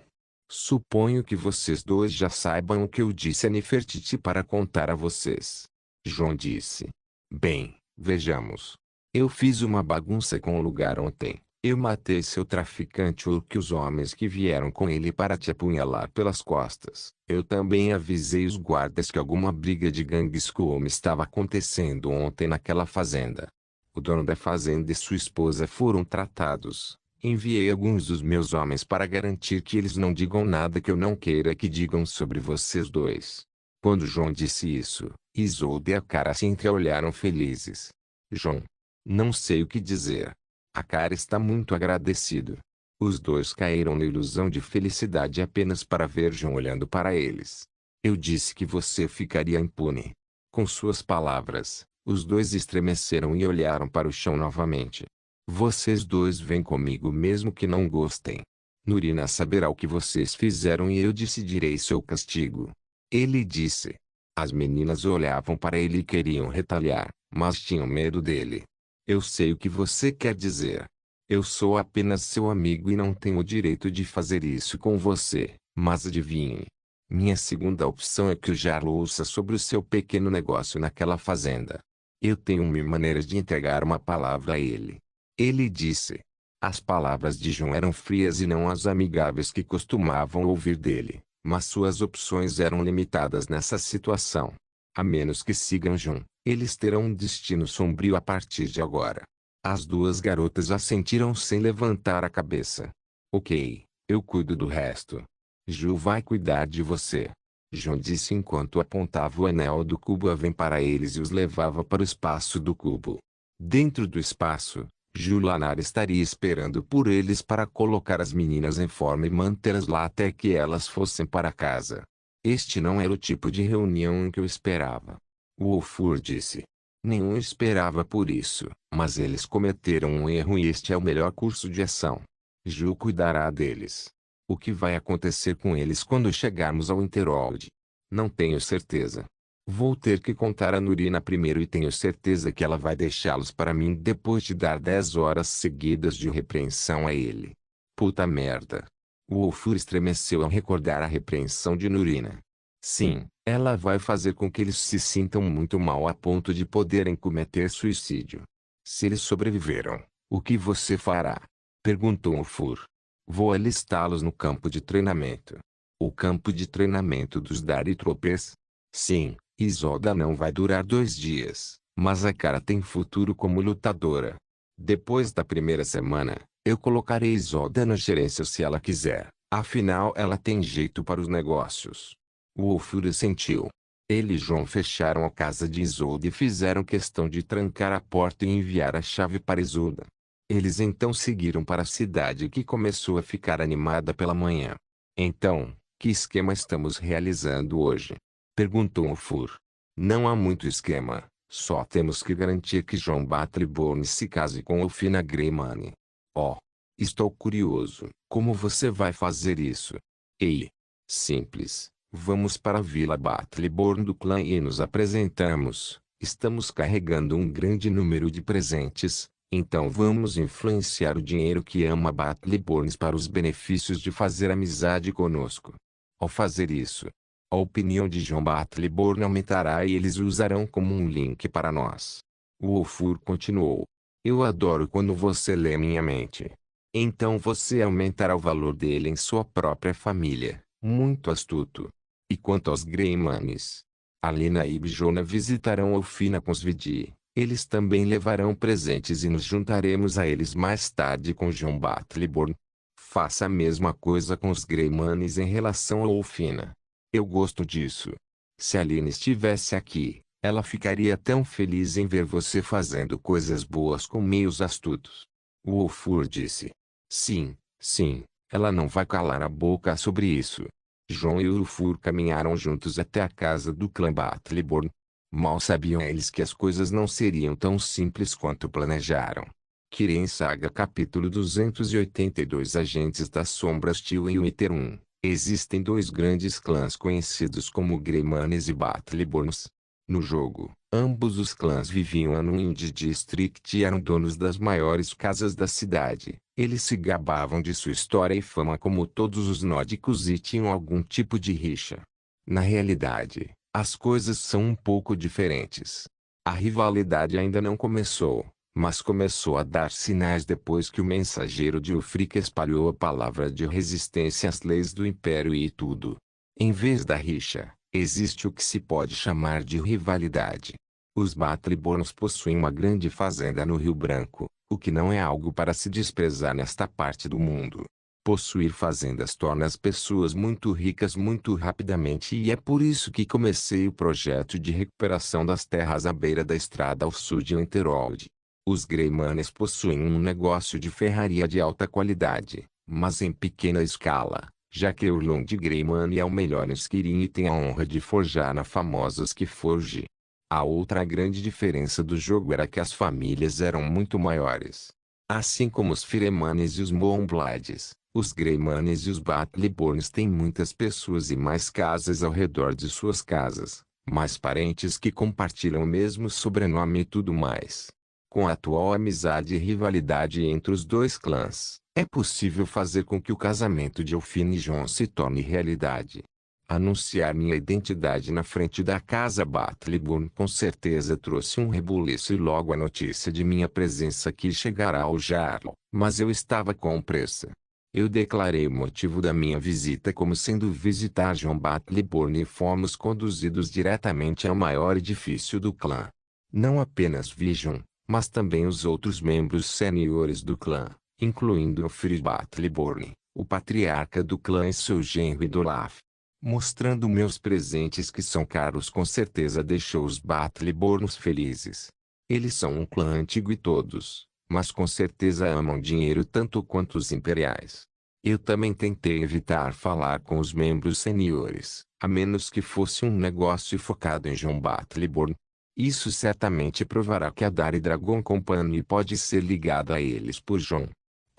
Suponho que vocês dois já saibam o que eu disse a Nefertiti para contar a vocês. John disse. Bem, vejamos. Eu fiz uma bagunça com o lugar ontem. Eu matei seu traficante ou que os homens que vieram com ele para te apunhalar pelas costas. Eu também avisei os guardas que alguma briga de gangues como estava acontecendo ontem naquela fazenda. O dono da fazenda e sua esposa foram tratados. Enviei alguns dos meus homens para garantir que eles não digam nada que eu não queira que digam sobre vocês dois. Quando John disse isso, Isolde e a cara se entreolharam felizes. John. Não sei o que dizer. A cara está muito agradecido. Os dois caíram na ilusão de felicidade apenas para ver John olhando para eles. Eu disse que você ficaria impune. Com suas palavras, os dois estremeceram e olharam para o chão novamente. Vocês dois vêm comigo mesmo que não gostem. Nurina saberá o que vocês fizeram e eu decidirei seu castigo. Ele disse. As meninas olhavam para ele e queriam retalhar, mas tinham medo dele. Eu sei o que você quer dizer. Eu sou apenas seu amigo e não tenho o direito de fazer isso com você, mas adivinhe. Minha segunda opção é que o Jarl ouça sobre o seu pequeno negócio naquela fazenda. Eu tenho uma maneira de entregar uma palavra a ele. Ele disse. As palavras de John eram frias e não as amigáveis que costumavam ouvir dele, mas suas opções eram limitadas nessa situação. A menos que sigam John, eles terão um destino sombrio a partir de agora. As duas garotas assentiram sem levantar a cabeça. Ok, eu cuido do resto. Ju vai cuidar de você. John disse enquanto apontava o anel do cubo Aven para eles e os levava para o espaço do cubo. Dentro do espaço, Julanar estaria esperando por eles para colocar as meninas em forma e mantê-las lá até que elas fossem para casa. Este não era o tipo de reunião em que eu esperava. O Ofur disse. Nenhum esperava por isso, mas eles cometeram um erro e este é o melhor curso de ação. Ju cuidará deles. O que vai acontecer com eles quando chegarmos ao Interhold? Não tenho certeza. Vou ter que contar a Nurina primeiro e tenho certeza que ela vai deixá-los para mim depois de dar 10 horas seguidas de repreensão a ele. Puta merda. O Ofur estremeceu ao recordar a repreensão de Nurina. Sim, ela vai fazer com que eles se sintam muito mal a ponto de poderem cometer suicídio. Se eles sobreviveram, o que você fará? Perguntou Ofur. Vou alistá-los no campo de treinamento. O campo de treinamento dos Daritropes? Sim. Isolda não vai durar 2 dias, mas a cara tem futuro como lutadora. Depois da primeira semana, eu colocarei Isolda na gerência se ela quiser, afinal ela tem jeito para os negócios. O Ofur sentiu. Ele e John fecharam a casa de Isolda e fizeram questão de trancar a porta e enviar a chave para Isolda. Eles então seguiram para a cidade que começou a ficar animada pela manhã. Então, que esquema estamos realizando hoje? Perguntou Ofur. Não há muito esquema, só temos que garantir que John Battleborn se case com Elfina Greymane. Oh! Estou curioso, como você vai fazer isso? Ei! Simples, vamos para a Vila Battleborn do clã e nos apresentamos, Estamos carregando um grande número de presentes, então vamos influenciar o dinheiro que ama Battleborns para os benefícios de fazer amizade conosco. Ao fazer isso, a opinião de John Battleborn aumentará e eles o usarão como um link para nós. O Wolfur continuou. Eu adoro quando você lê minha mente. Então você aumentará o valor dele em sua própria família. Muito astuto. E quanto aos Greymanes? Alina e Bijona visitarão Elfina com Svidi. Eles também levarão presentes e nos juntaremos a eles mais tarde com John Battleborn. Faça a mesma coisa com os Greymanes em relação a Elfina. Eu gosto disso. Se Alina estivesse aqui, ela ficaria tão feliz em ver você fazendo coisas boas com meios astutos. O Wolfur disse. Sim, sim, ela não vai calar a boca sobre isso. João e Wolfur caminharam juntos até a casa do clã Battleborn. Mal sabiam eles que as coisas não seriam tão simples quanto planejaram. Kirin Saga Capítulo 282 Agentes das Sombras Tio e Wither 1. Existem dois grandes clãs conhecidos como Greymanes e Battleborns. No jogo, ambos os clãs viviam no Indie District e eram donos das maiores casas da cidade. Eles se gabavam de sua história e fama como todos os nórdicos e tinham algum tipo de rixa. Na realidade, as coisas são um pouco diferentes. A rivalidade ainda não começou, mas começou a dar sinais depois que o mensageiro de Ulfric espalhou a palavra de resistência às leis do Império e tudo. Em vez da rixa, existe o que se pode chamar de rivalidade. Os Battleborns possuem uma grande fazenda no Rio Branco, o que não é algo para se desprezar nesta parte do mundo. Possuir fazendas torna as pessoas muito ricas muito rapidamente e é por isso que comecei o projeto de recuperação das terras à beira da estrada ao sul de Winterhold. Os Greymanes possuem um negócio de ferraria de alta qualidade, mas em pequena escala, já que Urlund Greymane é o melhor em Skirin e tem a honra de forjar na famosa Skiforge. A outra grande diferença do jogo era que as famílias eram muito maiores. Assim como os Firemanes e os Moonblades, os Greymanes e os Battleborns têm muitas pessoas e mais casas ao redor de suas casas, mais parentes que compartilham o mesmo sobrenome e tudo mais. Com a atual amizade e rivalidade entre os dois clãs, é possível fazer com que o casamento de Elfina e Jon se torne realidade. Anunciar minha identidade na frente da casa Battleborn com certeza trouxe um rebuliço e logo a notícia de minha presença aqui chegará ao Jarl, mas eu estava com pressa. Eu declarei o motivo da minha visita como sendo visitar Jon Battleborn e fomos conduzidos diretamente ao maior edifício do clã. Não apenas vi Jon, mas também os outros membros seniores do clã, incluindo Ulfric Battleborn, o patriarca do clã e seu genro Idolaf. Mostrando meus presentes que são caros com certeza deixou os Battleborns felizes. Eles são um clã antigo e todos, mas com certeza amam dinheiro tanto quanto os imperiais. Eu também tentei evitar falar com os membros seniores, a menos que fosse um negócio focado em Jon Battleborn. Isso certamente provará que a Dari Dragon Company pode ser ligada a eles por Jon.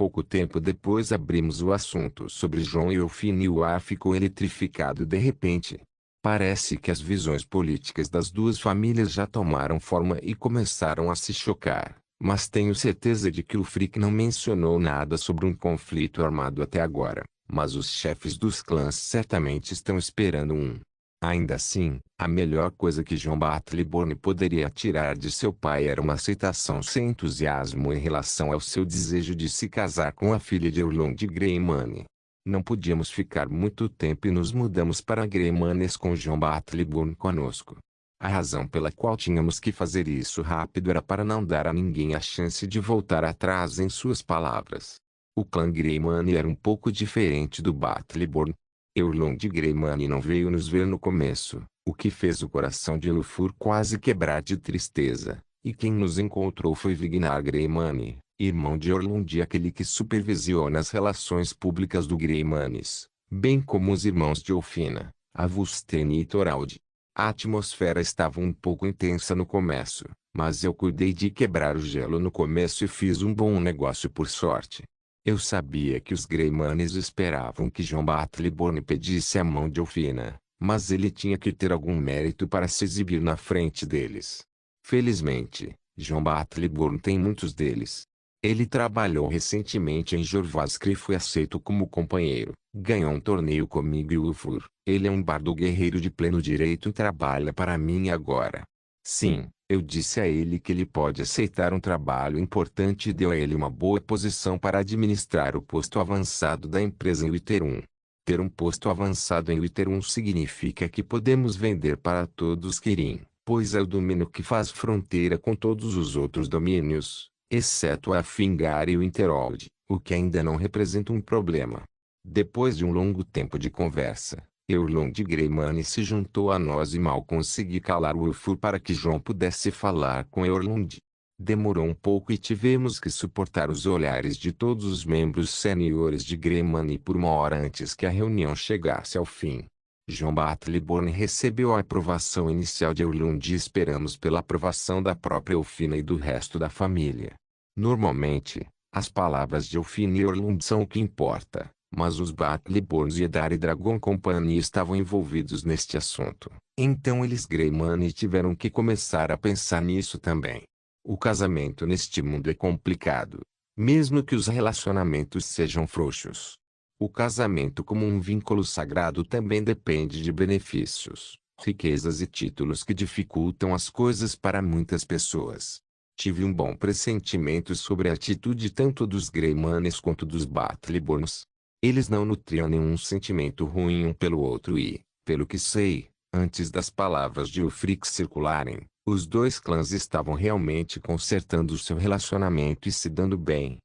Pouco tempo depois abrimos o assunto sobre Jon e Elfina e o ar ficou eletrificado de repente. Parece que as visões políticas das duas famílias já tomaram forma e começaram a se chocar, mas tenho certeza de que Ulfric não mencionou nada sobre um conflito armado até agora, mas os chefes dos clãs certamente estão esperando um. Ainda assim, a melhor coisa que Jon Battleborn poderia tirar de seu pai era uma aceitação sem entusiasmo em relação ao seu desejo de se casar com a filha de Urlund Greymane. Não podíamos ficar muito tempo e nos mudamos para Greymanes com Jon Battleborn conosco. A razão pela qual tínhamos que fazer isso rápido era para não dar a ninguém a chance de voltar atrás em suas palavras. O clã Greymane era um pouco diferente do Battleborn. Urlund Greymane não veio nos ver no começo, o que fez o coração de Ulfur quase quebrar de tristeza, e quem nos encontrou foi Vignar Greymane, irmão de Urlund e aquele que supervisiona as relações públicas do Greymanes, bem como os irmãos de Elfina, Avulstein e Thorald. A atmosfera estava um pouco intensa no começo, mas eu cuidei de quebrar o gelo no começo e fiz um bom negócio por sorte. Eu sabia que os Greymanes esperavam que Jon Battleborn pedisse a mão de Elfina, mas ele tinha que ter algum mérito para se exibir na frente deles. Felizmente, John Battleborn tem muitos deles. Ele trabalhou recentemente em Jorvaskr e foi aceito como companheiro. Ganhou um torneio comigo e Ulfur. Ele é um bardo guerreiro de pleno direito e trabalha para mim agora. Sim, eu disse a ele que ele pode aceitar um trabalho importante e deu a ele uma boa posição para administrar o posto avançado da empresa em Wither 1. Ter um posto avançado em Wither 1 significa que podemos vender para todos Kirin, pois é o domínio que faz fronteira com todos os outros domínios, exceto a Fingar e o Winterhold, o que ainda não representa um problema. Depois de um longo tempo de conversa, Erlund Greymane se juntou a nós e mal consegui calar o Ulfur para que John pudesse falar com Erlund. Demorou um pouco e tivemos que suportar os olhares de todos os membros seniores de Greymane por uma hora antes que a reunião chegasse ao fim. John Battleborn recebeu a aprovação inicial de Erlund e esperamos pela aprovação da própria Elfina e do resto da família. Normalmente, as palavras de Elfina e Erlund são o que importa, mas os Battleborns e Eddari Dragon Company estavam envolvidos neste assunto. Então eles Greymane tiveram que começar a pensar nisso também. O casamento neste mundo é complicado, mesmo que os relacionamentos sejam frouxos. O casamento como um vínculo sagrado também depende de benefícios, riquezas e títulos que dificultam as coisas para muitas pessoas. Tive um bom pressentimento sobre a atitude tanto dos Greymanes quanto dos Battleborns. Eles não nutriam nenhum sentimento ruim um pelo outro e, pelo que sei, antes das palavras de Ulfric circularem, os dois clãs estavam realmente consertando seu relacionamento e se dando bem.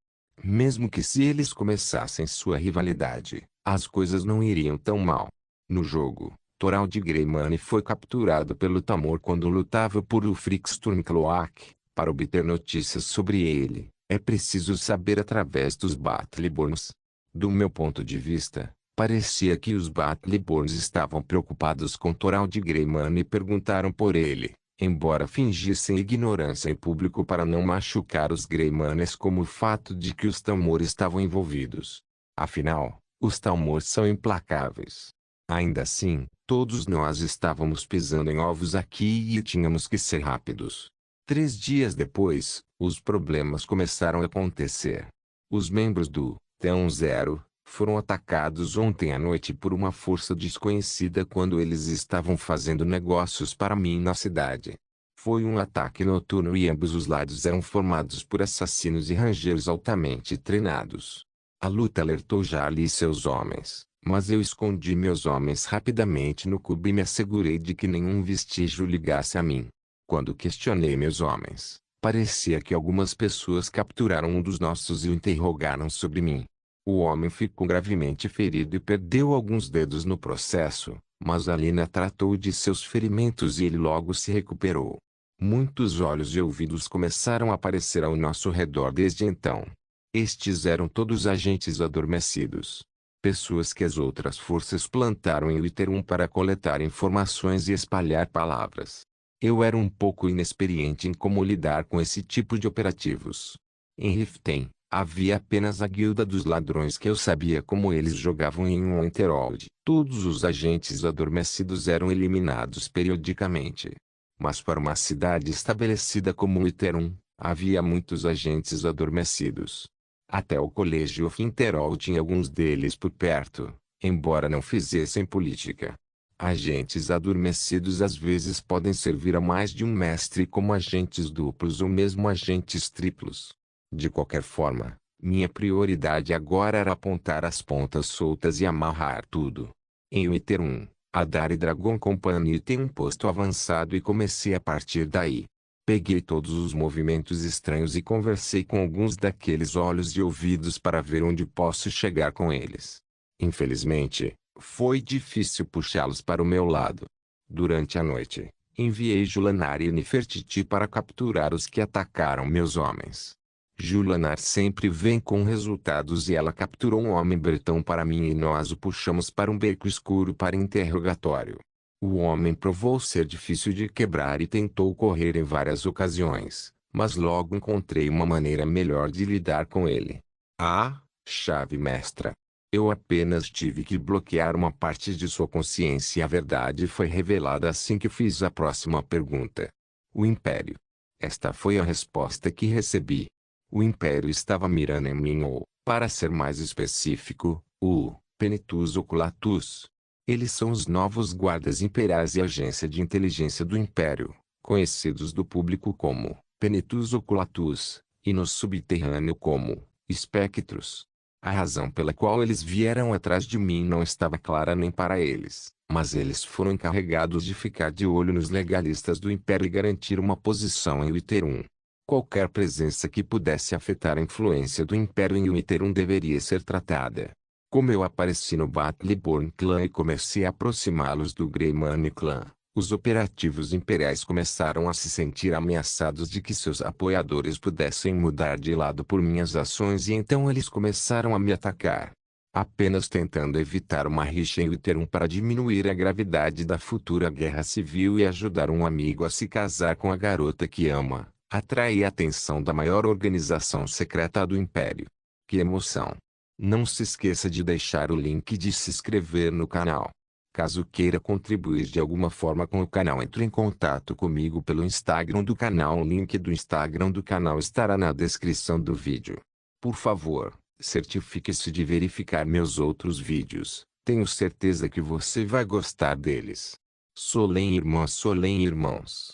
Mesmo que se eles começassem sua rivalidade, as coisas não iriam tão mal. No jogo, Thorald Greymane foi capturado pelo Tamor quando lutava por Ulfric Stormcloak. Para obter notícias sobre ele, é preciso saber através dos Battleborns. Do meu ponto de vista, parecia que os Battleborns estavam preocupados com Thorald Greymane e perguntaram por ele, embora fingissem ignorância em público para não machucar os Greymanes como o fato de que os Tamor estavam envolvidos. Afinal, os Tamor são implacáveis. Ainda assim, todos nós estávamos pisando em ovos aqui e tínhamos que ser rápidos. 3 dias depois, os problemas começaram a acontecer. Os membros do Teão Zero foram atacados ontem à noite por uma força desconhecida quando eles estavam fazendo negócios para mim na cidade. Foi um ataque noturno e ambos os lados eram formados por assassinos e rangers altamente treinados. A luta alertou Jarl e seus homens, mas eu escondi meus homens rapidamente no cubo e me assegurei de que nenhum vestígio ligasse a mim. Quando questionei meus homens, parecia que algumas pessoas capturaram um dos nossos e o interrogaram sobre mim. O homem ficou gravemente ferido e perdeu alguns dedos no processo, mas Alina tratou de seus ferimentos e ele logo se recuperou. Muitos olhos e ouvidos começaram a aparecer ao nosso redor desde então. Estes eram todos agentes adormecidos. Pessoas que as outras forças plantaram em Wither 1 para coletar informações e espalhar palavras. Eu era um pouco inexperiente em como lidar com esse tipo de operativos. Em Riften, havia apenas a Guilda dos Ladrões que eu sabia como eles jogavam em um Winterhold. Todos os agentes adormecidos eram eliminados periodicamente. Mas para uma cidade estabelecida como Wither 1, havia muitos agentes adormecidos. Até o colégio Winterhold tinha alguns deles por perto, embora não fizessem política. Agentes adormecidos às vezes podem servir a mais de um mestre como agentes duplos ou mesmo agentes triplos. De qualquer forma, minha prioridade agora era apontar as pontas soltas e amarrar tudo. Em Wither 1, a Eddari Dragon Company tem um posto avançado e comecei a partir daí. Peguei todos os movimentos estranhos e conversei com alguns daqueles olhos e ouvidos para ver onde posso chegar com eles. Infelizmente, foi difícil puxá-los para o meu lado. Durante a noite, enviei Julanar e Nefertiti para capturar os que atacaram meus homens. Julanar sempre vem com resultados e ela capturou um homem bretão para mim e nós o puxamos para um beco escuro para interrogatório. O homem provou ser difícil de quebrar e tentou correr em várias ocasiões, mas logo encontrei uma maneira melhor de lidar com ele. Ah, chave mestra! Eu apenas tive que bloquear uma parte de sua consciência e a verdade foi revelada assim que fiz a próxima pergunta. O Império, Esta foi a resposta que recebi. O Império estava mirando em mim ou, para ser mais específico, o Penitus Oculatus. Eles são os novos guardas imperiais e agência de inteligência do Império, conhecidos do público como Penitus Oculatus, e no subterrâneo como Spectros. A razão pela qual eles vieram atrás de mim não estava clara nem para eles, mas eles foram encarregados de ficar de olho nos legalistas do Império e garantir uma posição em Witterum. Qualquer presença que pudesse afetar a influência do Império em Witterum deveria ser tratada. Como eu apareci no Battleborn Clan e comecei a aproximá-los do Greymane Clan, os operativos imperiais começaram a se sentir ameaçados de que seus apoiadores pudessem mudar de lado por minhas ações e então eles começaram a me atacar. Apenas tentando evitar uma rixa em Witterum para diminuir a gravidade da futura guerra civil e ajudar um amigo a se casar com a garota que ama, atrair a atenção da maior organização secreta do Império. Que emoção! Não se esqueça de deixar o link de se inscrever no canal. Caso queira contribuir de alguma forma com o canal, entre em contato comigo pelo Instagram do canal. O link do Instagram do canal estará na descrição do vídeo. Por favor, certifique-se de verificar meus outros vídeos. Tenho certeza que você vai gostar deles. Solem irmãos.